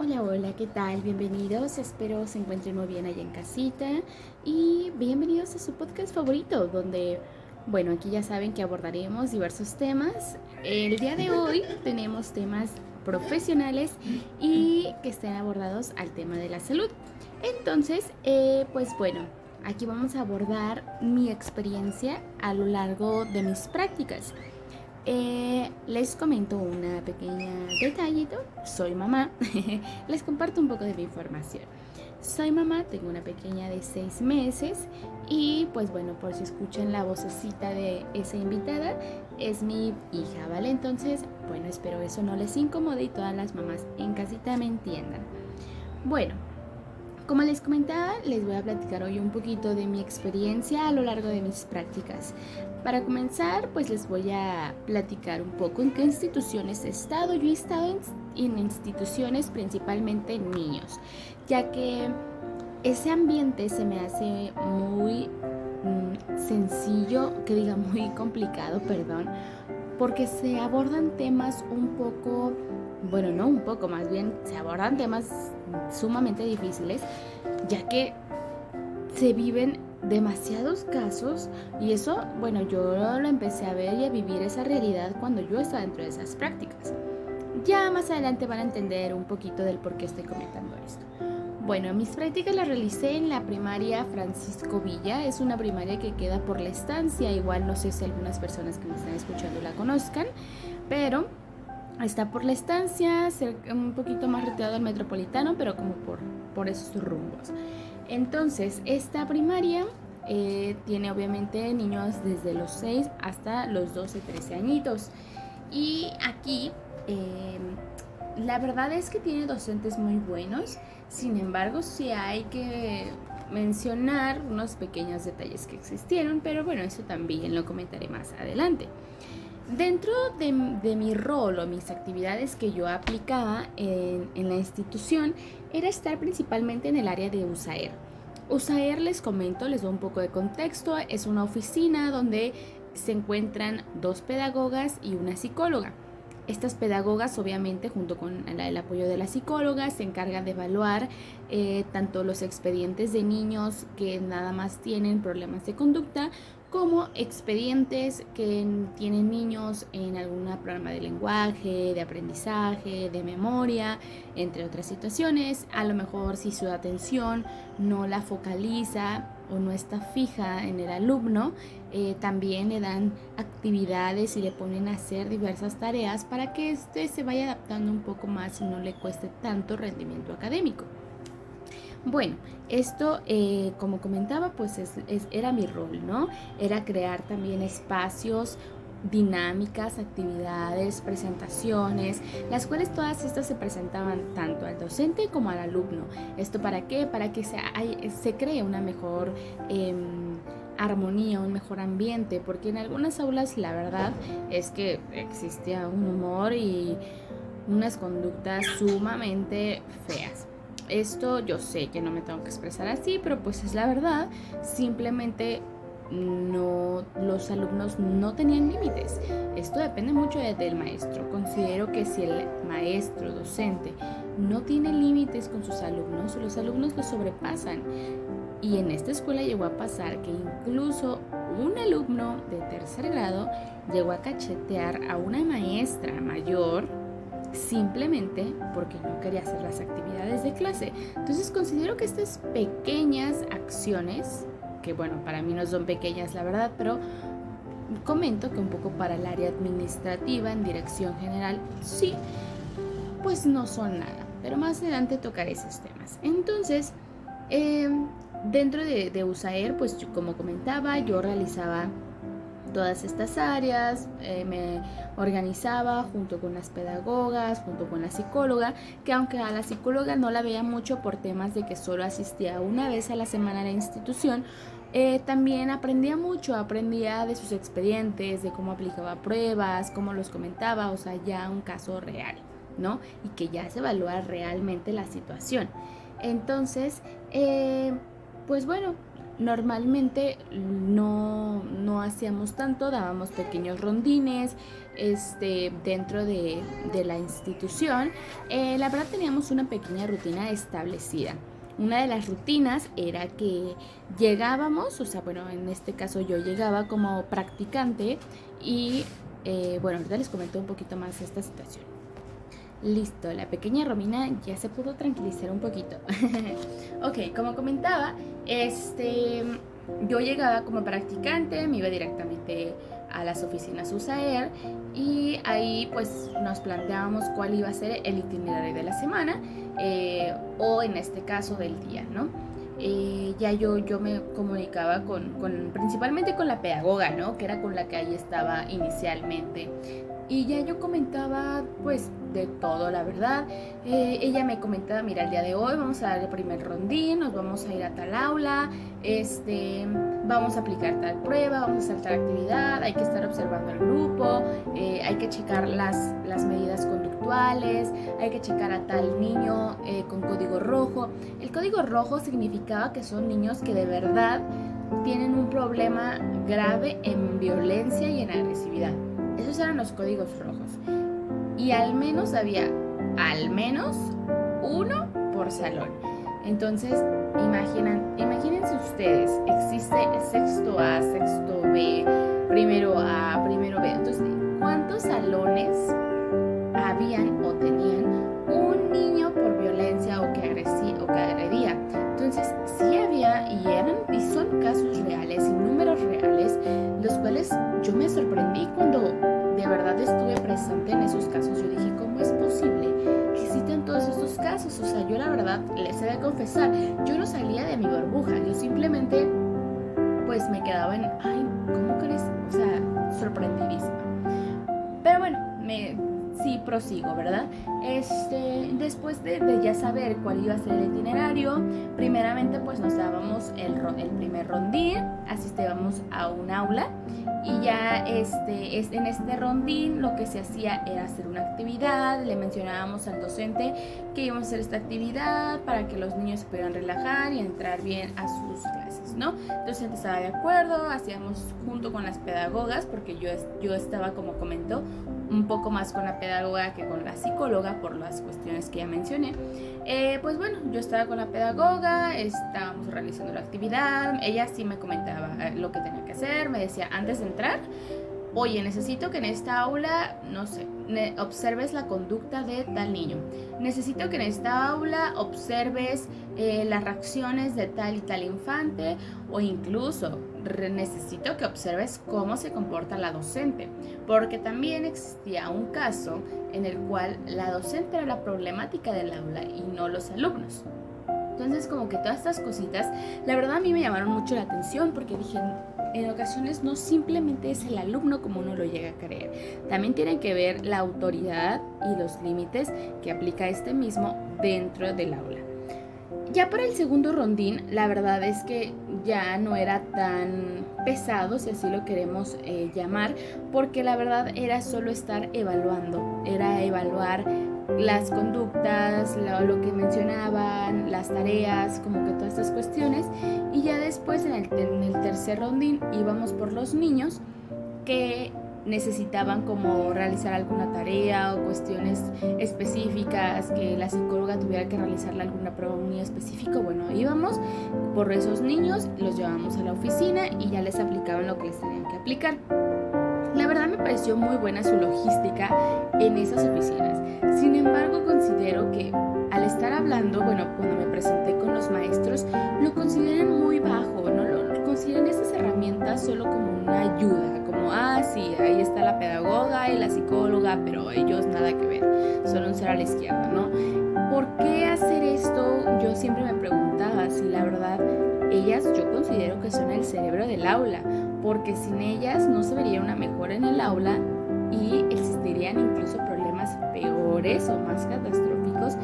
Hola, hola, ¿qué tal? Bienvenidos, espero se encuentren muy bien allá en casita y bienvenidos a su podcast favorito, donde, bueno, aquí ya saben que abordaremos diversos temas. El día de hoy tenemos temas profesionales y que estén abordados al tema de la salud. Entonces, pues bueno, aquí vamos a abordar mi experiencia a lo largo de mis prácticas. Les comento una pequeña detallito. Soy mamá. Les comparto un poco de mi información. Soy mamá, tengo una pequeña de 6 meses y pues bueno, por si escuchan la vocecita de esa invitada, es mi hija, ¿vale? Entonces, bueno, espero eso no les incomode y todas las mamás en casita me entiendan. Bueno, como les comentaba, les voy a platicar hoy un poquito de mi experiencia a lo largo de mis prácticas. Para comenzar, pues les voy a platicar un poco en qué instituciones he estado. Yo he estado en instituciones principalmente en niños, ya que ese ambiente se me hace muy sencillo, que diga muy complicado, perdón, porque se abordan temas un poco, bueno, no un poco, más bien se abordan temas sumamente difíciles, ya que se viven demasiados casos y eso, bueno, yo lo empecé a ver y a vivir esa realidad cuando yo estaba dentro de esas prácticas. Ya más adelante van a entender un poquito del por qué estoy comentando esto. Bueno, mis prácticas las realicé en la primaria Francisco Villa. Es una primaria que queda por la estancia. Igual no sé si algunas personas que me están escuchando la conozcan, pero está por la estancia, un poquito más retirado del metropolitano, pero como por esos rumbos. Entonces, esta primaria tiene obviamente niños desde los 6 hasta los 12, 13 añitos. Y aquí la verdad es que tiene docentes muy buenos, sin embargo sí hay que mencionar unos pequeños detalles que existieron, pero bueno, eso también lo comentaré más adelante. Dentro de mi rol o mis actividades que yo aplicaba en la institución era estar principalmente en el área de USAER. USAER, les comento, les doy un poco de contexto, es una oficina donde se encuentran dos pedagogas y una psicóloga. Estas pedagogas, obviamente, junto con el apoyo de la psicóloga, se encargan de evaluar tanto los expedientes de niños que nada más tienen problemas de conducta, como expedientes que tienen niños en algún programa de lenguaje, de aprendizaje, de memoria, entre otras situaciones. A lo mejor si su atención no la focaliza o no está fija en el alumno, también le dan actividades y le ponen a hacer diversas tareas para que éste se vaya adaptando un poco más y no le cueste tanto rendimiento académico. Bueno, esto, como comentaba, pues era mi rol, ¿no? Era crear también espacios, dinámicas, actividades, presentaciones, las cuales todas estas se presentaban tanto al docente como al alumno. ¿Esto para qué? Para que se cree una mejor armonía, un mejor ambiente, porque en algunas aulas la verdad es que existía un humor y unas conductas sumamente feas. Esto yo sé que no me tengo que expresar así, pero pues es la verdad. Simplemente no, los alumnos no tenían límites. Esto depende mucho del maestro. Considero que si el maestro, docente, no tiene límites con sus alumnos, los alumnos lo sobrepasan. Y en esta escuela llegó a pasar que incluso un alumno de tercer grado llegó a cachetear a una maestra mayor simplemente porque no quería hacer las actividades de clase. Entonces considero que estas pequeñas acciones, que bueno, para mí no son pequeñas la verdad, pero comento que un poco para el área administrativa en dirección general, sí, pues no son nada, pero más adelante tocaré esos temas. Entonces, eh, dentro de USAER, pues como comentaba, yo realizaba todas estas áreas, me organizaba junto con las pedagogas, junto con la psicóloga, que aunque a la psicóloga no la veía mucho por temas de que solo asistía una vez a la semana a la institución, también aprendía mucho, aprendía de sus expedientes, de cómo aplicaba pruebas, cómo los comentaba, o sea, ya un caso real, ¿no? Y que ya se evalúa realmente la situación. Entonces, pues bueno, normalmente no hacíamos tanto, dábamos pequeños rondines dentro de la institución. La verdad teníamos una pequeña rutina establecida. Una de las rutinas era que llegábamos, o sea, bueno, en este caso yo llegaba como practicante y, bueno, ahorita les comento un poquito más esta situación. Listo, la pequeña Romina ya se pudo tranquilizar un poquito. Ok, como comentaba, yo llegaba como practicante, me iba directamente a las oficinas USAER y ahí pues nos planteábamos cuál iba a ser el itinerario de la semana o en este caso del día, ¿no? Ya yo me comunicaba principalmente con la pedagoga, ¿no? Que era con la que ahí estaba inicialmente. Y ya yo comentaba pues de todo, la verdad. Ella me comentaba, mira, el día de hoy vamos a dar el primer rondín, nos vamos a ir a tal aula, vamos a aplicar tal prueba, vamos a hacer tal actividad, hay que estar observando el grupo, hay que checar las medidas conductuales, hay que checar a tal niño con código rojo. El código rojo significaba que son niños que de verdad tienen un problema grave en violencia y en agresividad. Esos eran los códigos rojos. Y al menos había, uno por salón. Entonces, imagínense ustedes, existe sexto A, sexto B, primero A, primero B. Entonces, ¿cuántos salones habían o tenían un niño por violencia o que agredía? Entonces, sí había y son casos reales y números reales, los cuales yo me sorprendí cuando de verdad estuve presente en esos casos. Yo dije, ¿cómo es posible que existen todos estos casos? O sea, yo la verdad les he de confesar, yo no salía de mi burbuja, yo simplemente pues me quedaba en, ay, ¿cómo crees? O sea, sorprendidísima. Pero bueno, sí prosigo, ¿verdad? Después de ya saber cuál iba a ser el itinerario, primeramente pues nos dábamos el primer rondín, asistíamos a un aula y ya en este rondín lo que se hacía era hacer una actividad, le mencionábamos al docente que íbamos a hacer esta actividad para que los niños se pudieran relajar y entrar bien a sus clases, ¿no? El docente estaba de acuerdo, hacíamos junto con las pedagogas, porque yo estaba, como comentó, un poco más con la pedagoga que con la psicóloga por las cuestiones que ya mencioné. Pues bueno, yo estaba con la pedagoga, estábamos realizando la actividad, ella sí me comentaba lo que tenía que hacer, me decía antes de entrar, oye, necesito que en esta aula, no sé, observes la conducta de tal niño. Necesito que en esta aula observes las reacciones de tal y tal infante, o incluso necesito que observes cómo se comporta la docente, porque también existía un caso en el cual la docente era la problemática del aula y no los alumnos. Entonces, como que todas estas cositas, la verdad a mí me llamaron mucho la atención, porque dije, en ocasiones no simplemente es el alumno como uno lo llega a creer, también tiene que ver la autoridad y los límites que aplica este mismo dentro del aula. Ya para el segundo rondín, la verdad es que ya no era tan pesado, si así lo queremos llamar, porque la verdad era solo estar evaluando, era evaluar las conductas, lo que mencionaban, las tareas, como que todas estas cuestiones. Y ya después en el tercer rondín íbamos por los niños que necesitaban como realizar alguna tarea o cuestiones específicas, que la psicóloga tuviera que realizarle alguna prueba muy específica. Bueno, íbamos por esos niños, los llevábamos a la oficina y ya les aplicaban lo que les tenían que aplicar. La verdad me pareció muy buena su logística en esas oficinas. Sin embargo, considero que al estar hablando, bueno, cuando me presenté con los maestros, lo consideran muy bajo, ¿no? Lo consideran esas herramientas solo como una ayuda, como, sí, ahí está la pedagoga y la psicóloga, pero ellos nada que ver, solo un cero a la izquierda, ¿no? ¿Por qué hacer esto? Yo siempre me preguntaba si la verdad ellas yo considero que son el cerebro del aula, porque sin ellas no se vería una mejora en el aula y existirían incluso problemas peores o más catastróficos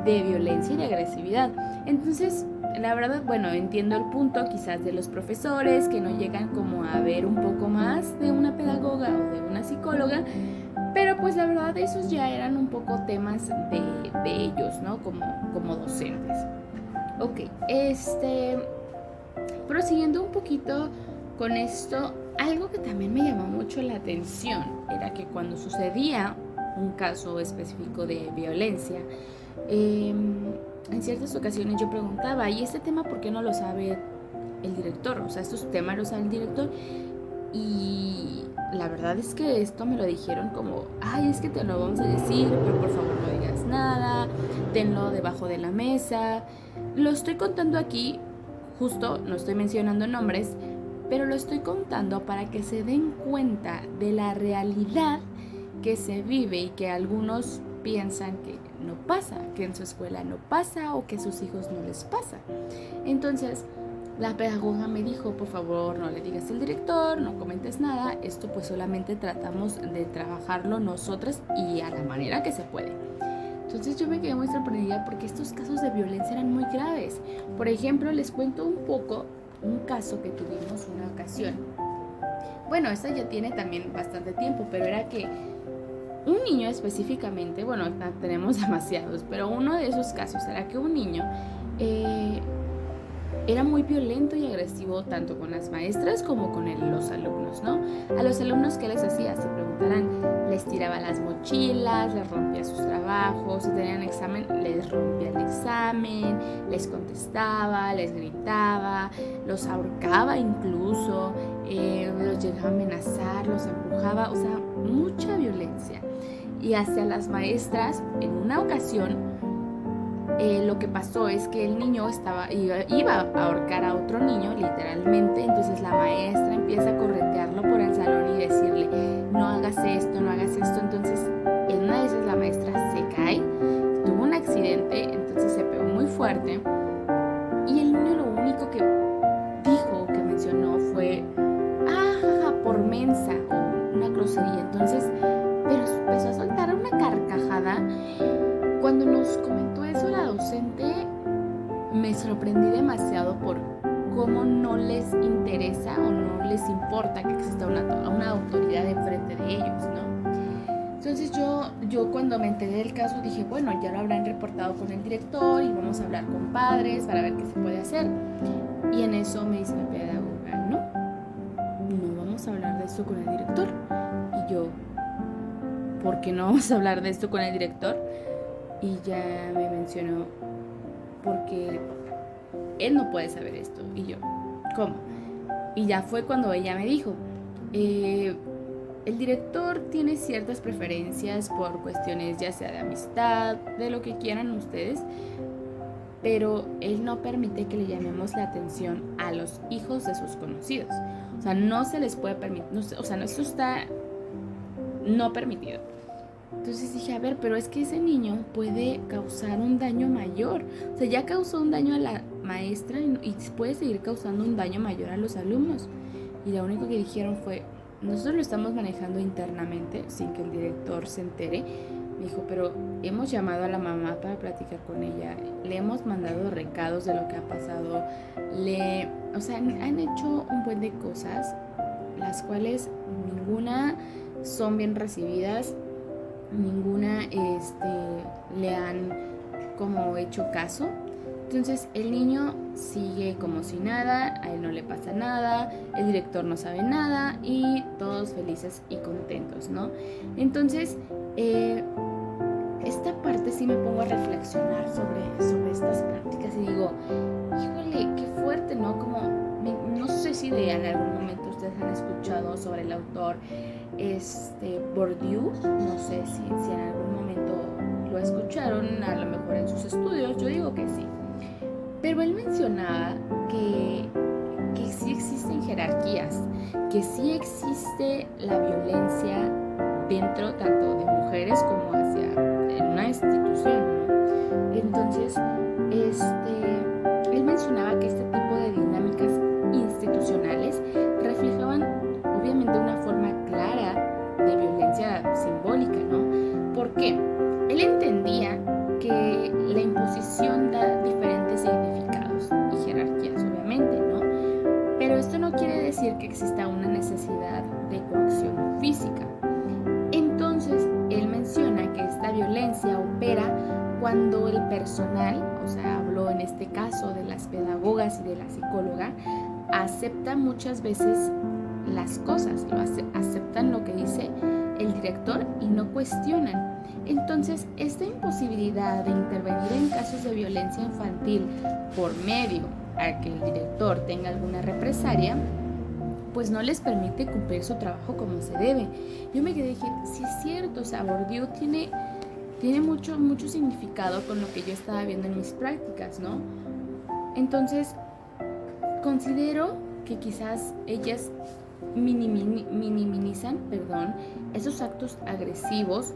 de violencia y de agresividad. Entonces, la verdad, bueno, entiendo el punto quizás de los profesores que no llegan como a ver un poco más de una pedagoga o de una psicóloga, pero pues la verdad esos ya eran un poco temas de ellos, ¿no? Como docentes. Ok, Pero siguiendo un poquito con esto, algo que también me llamó mucho la atención era que cuando sucedía un caso específico de violencia, en ciertas ocasiones yo preguntaba, ¿y este tema por qué no lo sabe el director? O sea, estos temas los sabe el director. Y la verdad es que esto me lo dijeron como, ay, es que te lo vamos a decir, pero por favor no digas nada, tenlo debajo de la mesa. Lo estoy contando aquí, justo, no estoy mencionando nombres, pero lo estoy contando para que se den cuenta de la realidad que se vive y que algunos piensan que no pasa, que en su escuela no pasa o que a sus hijos no les pasa. Entonces, la pedagoga me dijo, por favor, no le digas al director, no comentes nada, esto pues solamente tratamos de trabajarlo nosotras y a la manera que se puede. Entonces yo me quedé muy sorprendida porque estos casos de violencia eran muy graves. Por ejemplo, les cuento un poco un caso que tuvimos una ocasión. Bueno, esta ya tiene también bastante tiempo, pero era que un niño específicamente, bueno, tenemos demasiados, pero uno de esos casos era que un niño era muy violento y agresivo tanto con las maestras como con los alumnos, ¿no? A los alumnos, ¿qué les hacía? Se preguntarán, les tiraba las mochilas, les rompía sus trabajos, si tenían examen, les rompía el examen, les contestaba, les gritaba, los ahorcaba incluso, los llegaba a amenazar, los empujaba, o sea, mucha violencia. Y hacia las maestras, en una ocasión, lo que pasó es que el niño iba a ahorcar a otro niño, literalmente. Entonces la maestra empieza a corretearlo por el salón y decirle, no hagas esto, no hagas esto. Entonces, en una de esas la maestra se cae, tuvo un accidente, entonces se pegó muy fuerte. Y el niño lo único que dijo, que mencionó fue, por mensa, o una grosería. Entonces, pero empezó a soltar una carcajada. Cuando nos comentó eso la docente, me sorprendí demasiado por cómo no les interesa o no les importa que exista una autoridad enfrente de ellos, ¿no? Entonces yo cuando me enteré del caso dije, bueno, ya lo habrán reportado con el director y vamos a hablar con padres para ver qué se puede hacer. Y en eso me dice la pedagoga, no vamos a hablar de esto con el director. Y yo, ¿por qué no vamos a hablar de esto con el director? Y ya me mencionó, porque él no puede saber esto. Y yo, ¿cómo? Y ya fue cuando ella me dijo, el director tiene ciertas preferencias por cuestiones ya sea de amistad, de lo que quieran ustedes, pero él no permite que le llamemos la atención a los hijos de sus conocidos. O sea, no se les puede permitir, eso está no permitido. Entonces dije, a ver, pero es que ese niño puede causar un daño mayor. O sea, ya causó un daño a la maestra y puede seguir causando un daño mayor a los alumnos. Y lo único que dijeron fue, nosotros lo estamos manejando internamente sin que el director se entere. Me dijo, pero hemos llamado a la mamá para platicar con ella, le hemos mandado recados de lo que ha pasado, han hecho un buen de cosas, las cuales ninguna son bien recibidas, ninguna le han como hecho caso. Entonces el niño sigue como si nada, a él no le pasa nada, el director no sabe nada y todos felices y contentos, ¿no? Entonces esta parte sí me pongo a reflexionar sobre estas prácticas y digo, híjole, qué fuerte, ¿no? Como, no sé si en algún momento ustedes han escuchado sobre el autor Bourdieu, no sé si en algún momento lo escucharon, a lo mejor en sus estudios, yo digo que sí. Pero él mencionaba que sí existen jerarquías, que sí existe la violencia dentro tanto de mujeres como hacia en una institución, ¿no? Entonces, él mencionaba que este tipo de dinámicas institucionales reflejaban obviamente una forma clara de violencia simbólica, ¿no? ¿Por qué? Él entendía que la imposición da diferentes significados y jerarquías, obviamente, ¿no? Pero esto no quiere decir que exista una necesidad de coacción física. Entonces, él menciona que esta violencia opera cuando el personal, o sea, habló en este caso de las pedagogas y de la psicóloga, acepta muchas veces las cosas, aceptan lo que dice el director y no cuestionan. Entonces, esta imposibilidad de intervenir en casos de violencia infantil por medio a que el director tenga alguna represalia, pues no les permite cumplir su trabajo como se debe. Yo me quedé y dije, sí es cierto, o sea, Bourdieu tiene mucho significado con lo que yo estaba viendo en mis prácticas, ¿no? Entonces, considero que quizás ellas minimizan esos actos agresivos,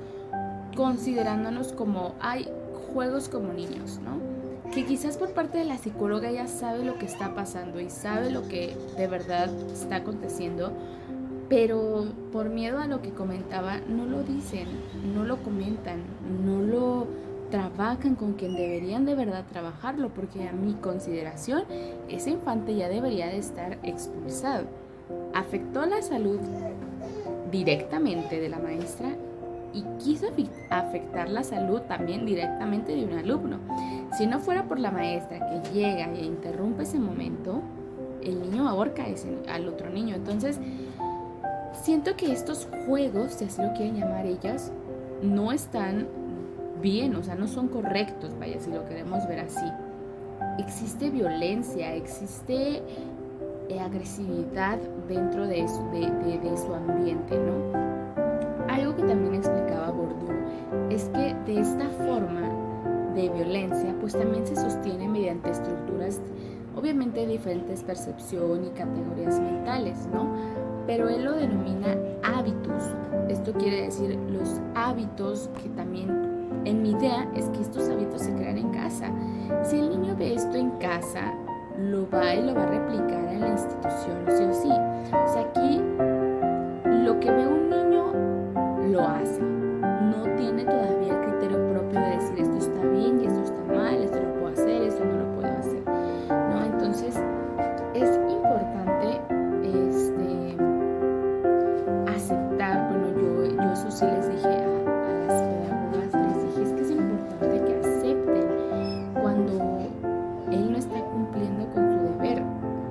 considerándonos como hay juegos como niños, ¿no? Que quizás por parte de la psicóloga ella sabe lo que está pasando y sabe lo que de verdad está aconteciendo, pero por miedo a lo que comentaba no lo dicen, no lo comentan, no lo trabajan con quien deberían de verdad trabajarlo, porque a mi consideración ese infante ya debería de estar expulsado. Afectó la salud directamente de la maestra y quiso afectar la salud también directamente de un alumno. Si no fuera por la maestra que llega e interrumpe ese momento, el niño ahorca al otro niño. Entonces, siento que estos juegos, si así lo quieren llamar ellas, no están bien, o sea, no son correctos, vaya, si lo queremos ver así. Existe violencia, existe agresividad dentro de su ambiente, ¿no? Algo que también explicaba Bourdieu es que de esta forma de violencia, pues también se sostiene mediante estructuras, obviamente de diferentes percepción y categorías mentales, ¿no? Pero él lo denomina hábitos. Esto quiere decir los hábitos que también, en mi idea, es que estos hábitos se crean en casa. Si el niño ve esto en casa, lo va a replicar en la institución, sí o sí. O sea, aquí lo que ve un niño lo hace. No tiene todavía el criterio propio de decir esto está bien y esto está mal, esto lo puedo hacer, esto no lo puedo hacer, ¿no? Entonces es importante aceptar. Bueno, yo eso sí les dije a las pedagogas, les dije, es que es importante que acepten cuando él no está cumpliendo con su deber,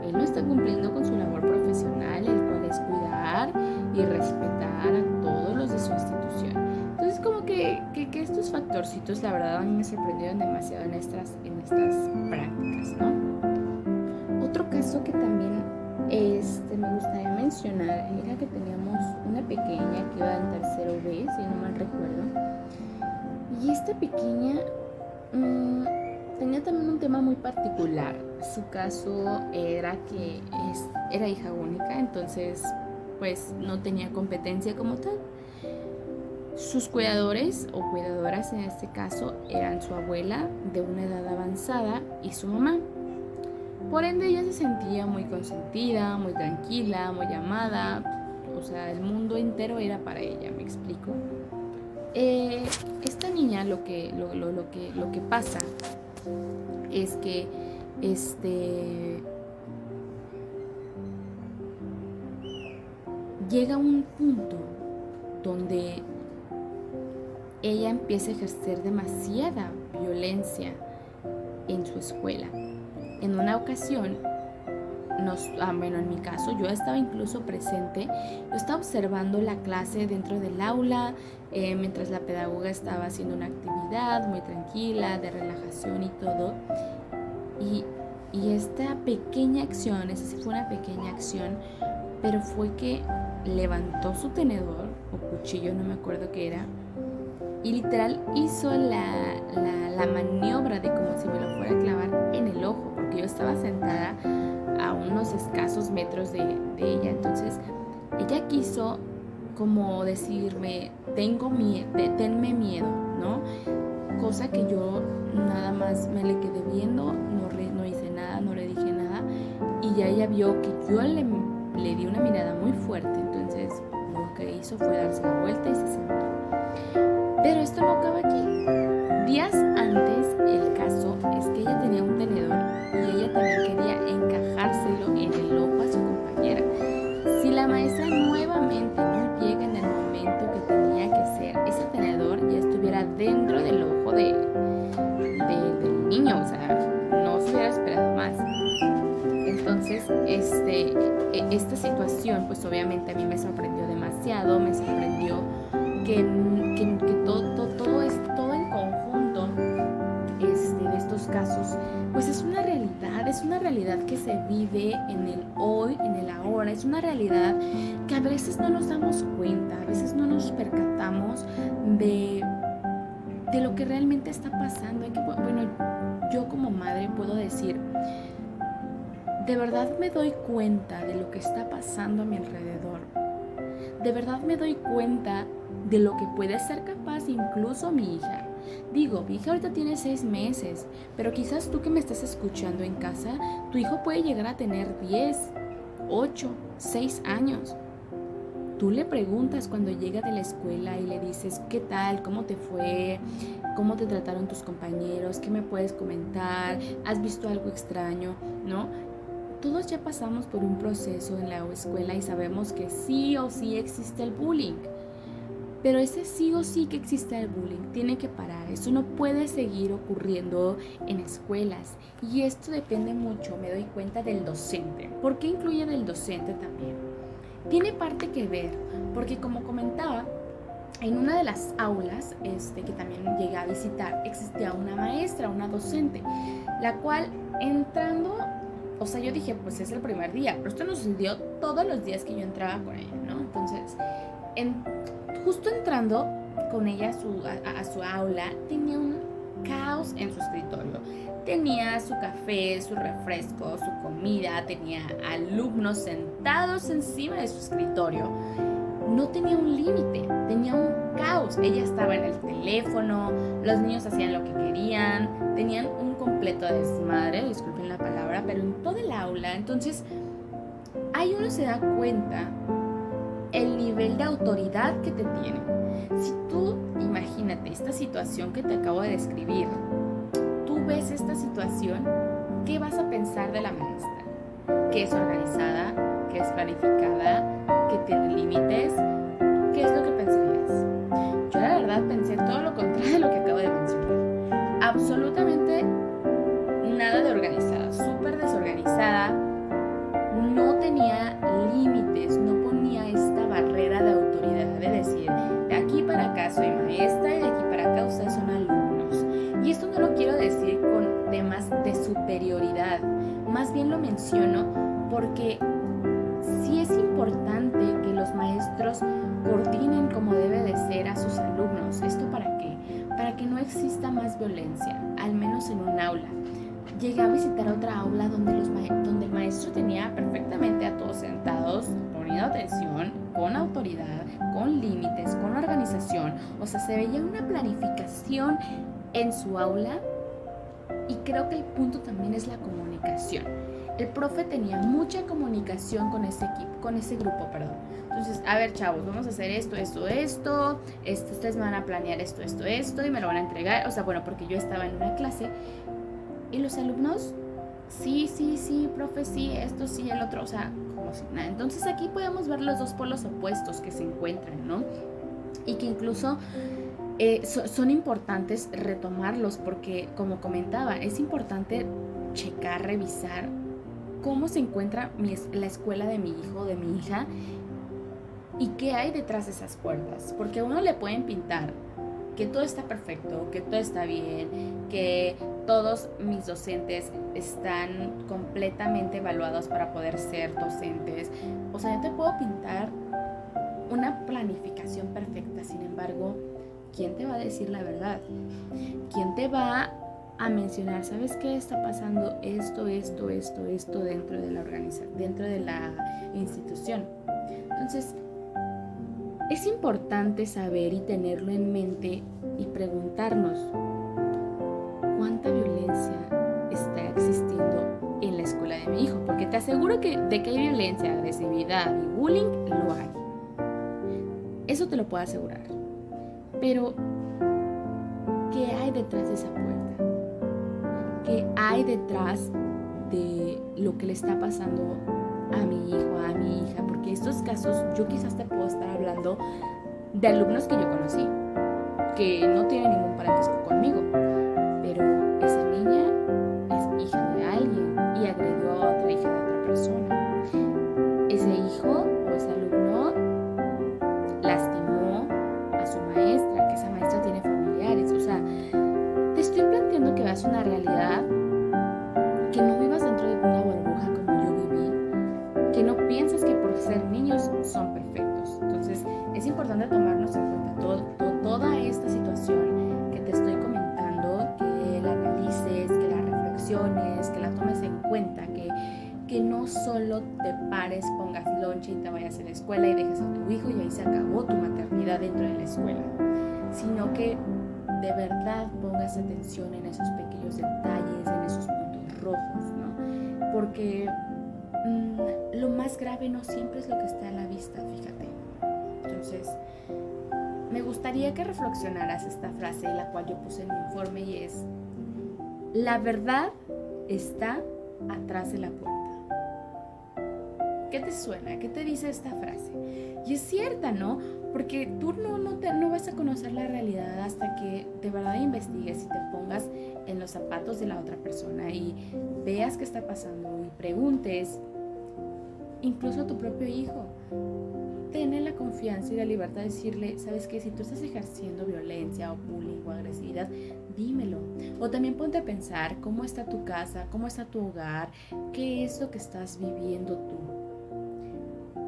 él no está cumpliendo con su labor profesional, el cual es cuidar y respetar a todos los de su institución. Entonces, como que estos factorcitos, la verdad, a mí me sorprendieron demasiado en estas prácticas, ¿no? Otro caso que también me gustaría mencionar era que teníamos una pequeña que iba en tercero B, si no mal recuerdo, y esta pequeña tenía también un tema muy particular. Su caso era que era hija única, entonces pues no tenía competencia como tal. Sus cuidadores o cuidadoras en este caso eran su abuela de una edad avanzada y su mamá. Por ende ella se sentía muy consentida, muy tranquila, muy amada, o sea, el mundo entero era para ella, me explico. Esta niña lo que pasa es que llega un punto donde ella empieza a ejercer demasiada violencia en su escuela. En una ocasión, en mi caso, yo estaba incluso presente, yo estaba observando la clase dentro del aula, mientras la pedagoga estaba haciendo una actividad muy tranquila, de relajación y todo, y esta pequeña acción, esa sí fue una pequeña acción, pero fue que levantó su tenedor o cuchillo, no me acuerdo qué era, y literal hizo la maniobra de como si me lo fuera a clavar en el ojo, porque yo estaba sentada a unos escasos metros de ella. Entonces ella quiso como decirme, tenme miedo, ¿no? Cosa que yo nada más me le quedé viendo, no hice nada, no le dije nada, y ya ella vio que yo le di una mirada muy fuerte. Entonces lo que hizo fue darse la vuelta y se sentó. Pero esto no acaba aquí. Días antes, el caso es que ella tenía un tenedor y ella también quería encajárselo en el ojo a su compañera. Si la maestra nuevamente no llega en el momento que tenía que ser, ese tenedor ya estuviera dentro del ojo del niño, o sea, no se hubiera esperado más. Entonces, esta situación, pues obviamente a mí me sorprendió demasiado, me sorprendió que todo en conjunto de estos casos, pues es una realidad que se vive en el hoy, en el ahora, es una realidad que a veces no nos damos cuenta, a veces no nos percatamos de lo que realmente está pasando. Bueno, yo como madre puedo decir, de verdad me doy cuenta de lo que está pasando a mi alrededor. De verdad me doy cuenta de lo que puede ser capaz incluso mi hija. Digo, mi hija ahorita tiene 6 meses, pero quizás tú que me estás escuchando en casa, tu hijo puede llegar a tener 10, 8, 6 años. Tú le preguntas cuando llega de la escuela y le dices, ¿qué tal? ¿Cómo te fue? ¿Cómo te trataron tus compañeros? ¿Qué me puedes comentar? ¿Has visto algo extraño? ¿No? Todos ya pasamos por un proceso en la escuela y sabemos que sí o sí existe el bullying. Pero ese sí o sí que existe el bullying tiene que parar. Eso no puede seguir ocurriendo en escuelas. Y esto depende mucho, me doy cuenta, del docente. ¿Por qué incluye del docente también? Tiene parte que ver, porque como comentaba, en una de las aulas que también llegué a visitar, existía una maestra, una docente, la cual entrando, o sea, yo dije, pues es el primer día, pero esto no sucedió todos los días que yo entraba con ella, ¿no? Entonces, justo entrando con ella a su aula, tenía un caos en su escritorio. Tenía su café, su refresco, su comida, tenía alumnos sentados encima de su escritorio. No tenía un límite, tenía un caos. Ella estaba en el teléfono, los niños hacían lo que querían, tenían un completo desmadre, disculpen la palabra, pero en todo el aula. Entonces, ahí uno se da cuenta el nivel de autoridad que te tiene. Si tú, imagínate esta situación que te acabo de describir, tú ves esta situación, ¿qué vas a pensar de la maestra? ¿Que es organizada? ¿Que es planificada? ¿Que tiene límites? ¿Qué es lo que pensarías? Yo la verdad pensé todo lo contrario de lo que acabo de mencionar. Absolutamente nada de organizada, súper desorganizada, no tenía límites, no ponía esta barrera de autoridad de decir, de aquí para acá soy maestra y de aquí para acá ustedes son alumnos. Y esto no lo quiero decir con temas de superioridad, más bien lo menciono porque sí es importante que los maestros coordinen como debe de ser a sus alumnos. ¿Esto para qué? Para que no exista más violencia, al menos en un aula. Llegué a visitar otra aula donde el maestro tenía perfectamente a todos sentados, poniendo atención, con autoridad, con límites, con organización. O sea, se veía una planificación en su aula y creo que el punto también es la comunicación. El profe tenía mucha comunicación con ese equipo, con ese grupo, perdón. Entonces, a ver, chavos, vamos a hacer esto, ustedes me van a planear esto, y me lo van a entregar. O sea, bueno, porque yo estaba en una clase y los alumnos, sí, profe, sí, esto, sí, el otro, o sea, como si nada. Entonces aquí podemos ver los dos polos opuestos que se encuentran, ¿no? Y que incluso son importantes retomarlos porque, como comentaba, es importante checar, revisar cómo se encuentra la escuela de mi hijo o de mi hija y qué hay detrás de esas puertas. Porque a uno le pueden pintar que todo está perfecto, que todo está bien, que todos mis docentes están completamente evaluados para poder ser docentes. O sea, yo te puedo pintar una planificación perfecta, sin embargo, ¿quién te va a decir la verdad? ¿Quién te va a mencionar, sabes qué está pasando esto dentro de la organización, dentro de la institución? Entonces, es importante saber y tenerlo en mente y preguntarnos cuánta violencia está existiendo en la escuela de mi hijo, porque te aseguro que de que hay violencia, agresividad y bullying, lo hay. Eso te lo puedo asegurar. Pero, ¿qué hay detrás de esa puerta? ¿Qué hay detrás de lo que le está pasando a mi hijo, a mi hija? Porque estos casos yo quizás te puedo estar hablando de alumnos que yo conocí, que no tienen ningún parentesco conmigo, pero esa niña es hija de alguien y agredió a otra hija de otra persona. realidad, que no vivas dentro de una burbuja como yo viví, que no pienses que por ser niños son perfectos. Entonces es importante tomarnos en cuenta toda esta situación que te estoy comentando, que la analices, que la reflexiones, que la tomes en cuenta, que no solo te pares, pongas lonche y te vayas a la escuela y dejes a tu hijo y ahí se acabó tu maternidad dentro de la escuela, sino que de verdad pongas atención en esos pequeños detalles, en esos puntos rojos, ¿no? Porque lo más grave no siempre es lo que está a la vista, fíjate. Entonces, me gustaría que reflexionaras esta frase, la cual yo puse en mi informe, y es: la verdad está atrás de la puerta. ¿Qué te suena? ¿Qué te dice esta frase? Y es cierta, ¿no? Porque tú no vas a conocer la realidad hasta que de verdad investigues y te pongas en los zapatos de la otra persona y veas qué está pasando y preguntes, incluso a tu propio hijo. Ten la confianza y la libertad de decirle: ¿sabes qué? Si tú estás ejerciendo violencia o bullying o agresividad, dímelo. O también ponte a pensar cómo está tu casa, cómo está tu hogar, qué es lo que estás viviendo tú.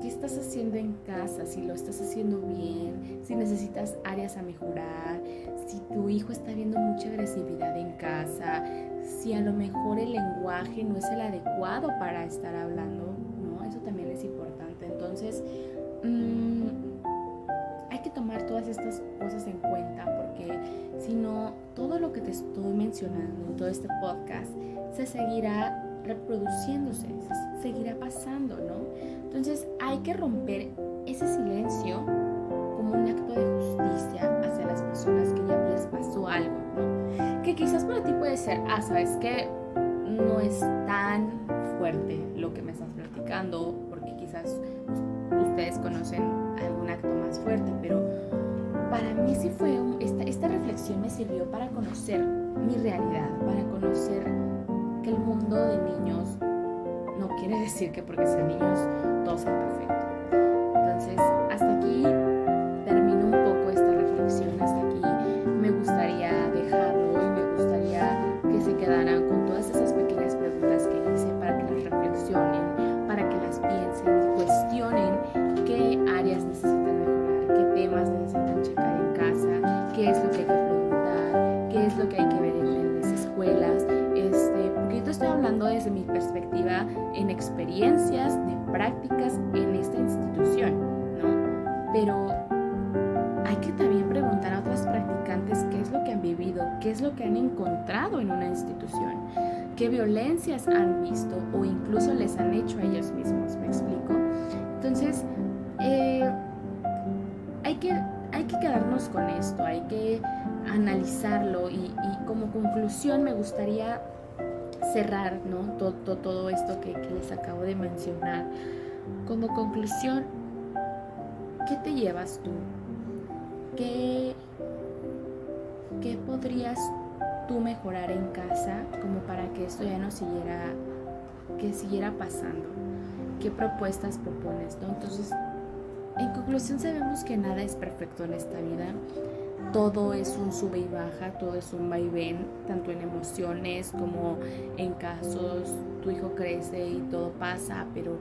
¿Qué estás haciendo en casa? Si lo estás haciendo bien, si necesitas áreas a mejorar, si tu hijo está viendo mucha agresividad en casa, si a lo mejor el lenguaje no es el adecuado para estar hablando, ¿no? Eso también es importante. Entonces, hay que tomar todas estas cosas en cuenta, porque si no, todo lo que te estoy mencionando en todo este podcast se seguirá reproduciéndose, se seguirá pasando, ¿no? Entonces hay que romper ese silencio como un acto de justicia hacia las personas que ya les pasó algo, ¿no? Que quizás para ti puede ser: sabes que no es tan fuerte lo que me estás platicando, porque quizás ustedes conocen algún acto más fuerte, pero para mí sí fue esta reflexión me sirvió para conocer mi realidad, para conocer que el mundo de niños no quiere decir que porque sean niños todo sea perfecto. Entonces, hasta aquí termino un poco esta reflexión, hasta aquí me gustaría dejarlo y me gustaría que se quedaran con todas esas pequeñas preguntas que hice para que las reflexionen, para que las piensen y cuestionen qué áreas necesitan mejorar, qué temas necesitan checar en casa, qué es lo que hay que preguntar, qué es lo que hay que ver en las escuelas. Porque yo estoy hablando desde mi perspectiva en experiencias de prácticas en esta institución, ¿no? Pero hay que también preguntar a otras practicantes qué es lo que han vivido, qué es lo que han encontrado en una institución, qué violencias han visto o incluso les han hecho a ellos mismos, ¿me explico? Entonces, hay que quedarnos con esto, hay que analizarlo y como conclusión me gustaría cerrar, ¿no? todo esto que les acabo de mencionar. Como conclusión, ¿qué te llevas tú? ¿Qué podrías tú mejorar en casa como para que esto ya no siguiera pasando? ¿Qué propuestas propones, no? Entonces, en conclusión, sabemos que nada es perfecto en esta vida. Todo es un sube y baja, todo es un vaivén, tanto en emociones como en casos. Tu hijo crece y todo pasa, pero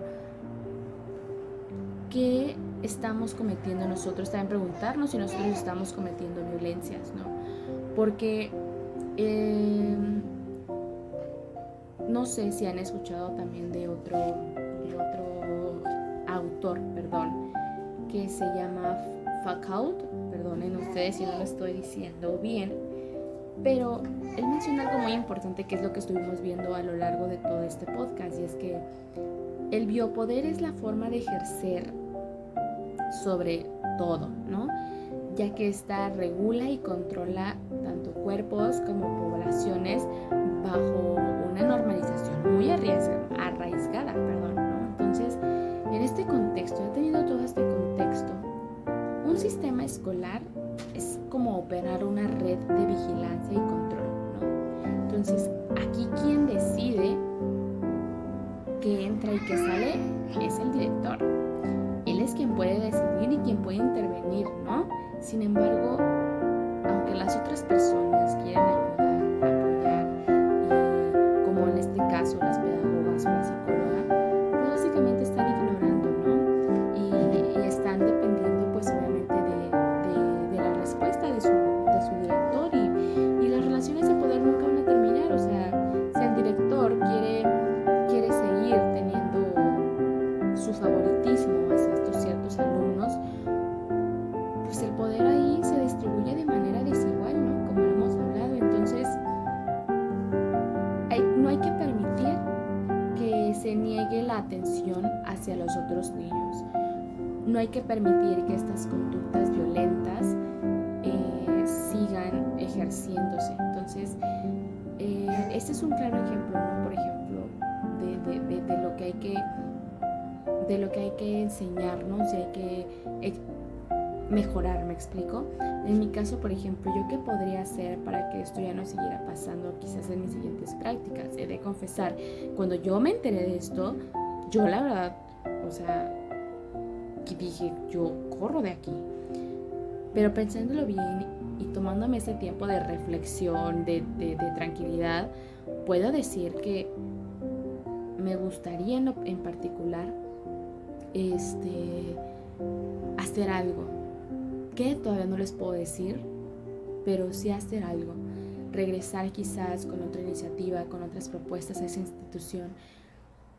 ¿qué estamos cometiendo nosotros? También preguntarnos si nosotros estamos cometiendo violencias, ¿no? Porque no sé si han escuchado también de otro autor, que se llama Foucault. Perdonen ustedes si no lo estoy diciendo bien, pero él menciona algo muy importante, que es lo que estuvimos viendo a lo largo de todo este podcast, y es que el biopoder es la forma de ejercer sobre todo, ¿no? Ya que esta regula y controla tanto cuerpos como poblaciones bajo una normalización muy arraigada, ¿no? Entonces, en este contexto, he tenido todo este contexto, un sistema escolar es como operar una red de vigilancia y control, ¿no? Entonces, aquí quien decide qué entra y qué sale es el director. Él es quien puede decidir y quien puede intervenir, ¿no? Sin embargo, aunque las otras personas quieren ayudar, apoyar no hay que permitir que se niegue la atención hacia los otros niños. No hay que permitir que estas conductas violentas sigan ejerciéndose. Entonces, este es un claro ejemplo, ¿no? Por ejemplo, de lo que hay que enseñarnos y hay que mejorar, ¿me explico? En mi caso, por ejemplo, ¿yo qué podría hacer para que esto ya no siguiera pasando quizás en mis siguientes prácticas? He de confesar, cuando yo me enteré de esto, yo la verdad, o sea, dije, yo corro de aquí. Pero pensándolo bien y tomándome ese tiempo de reflexión, de tranquilidad, puedo decir que me gustaría en particular hacer algo que todavía no les puedo decir, pero sí hacer algo, regresar quizás con otra iniciativa, con otras propuestas a esa institución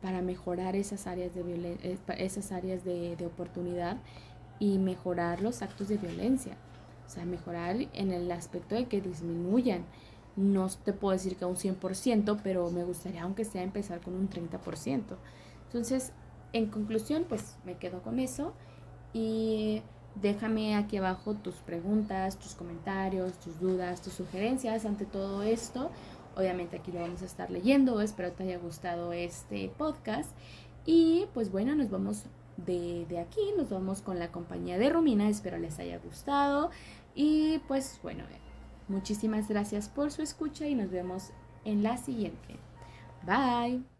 para mejorar esas áreas de oportunidad y mejorar los actos de violencia, o sea, mejorar en el aspecto de que disminuyan. No te puedo decir que a un 100%, pero me gustaría aunque sea empezar con un 30%. Entonces, en conclusión, pues me quedo con eso y déjame aquí abajo tus preguntas, tus comentarios, tus dudas, tus sugerencias ante todo esto. Obviamente aquí lo vamos a estar leyendo. Espero te haya gustado este podcast. Y pues bueno, nos vamos de aquí, nos vamos con la compañía de Romina. Espero les haya gustado. Y pues bueno, muchísimas gracias por su escucha y nos vemos en la siguiente. Bye.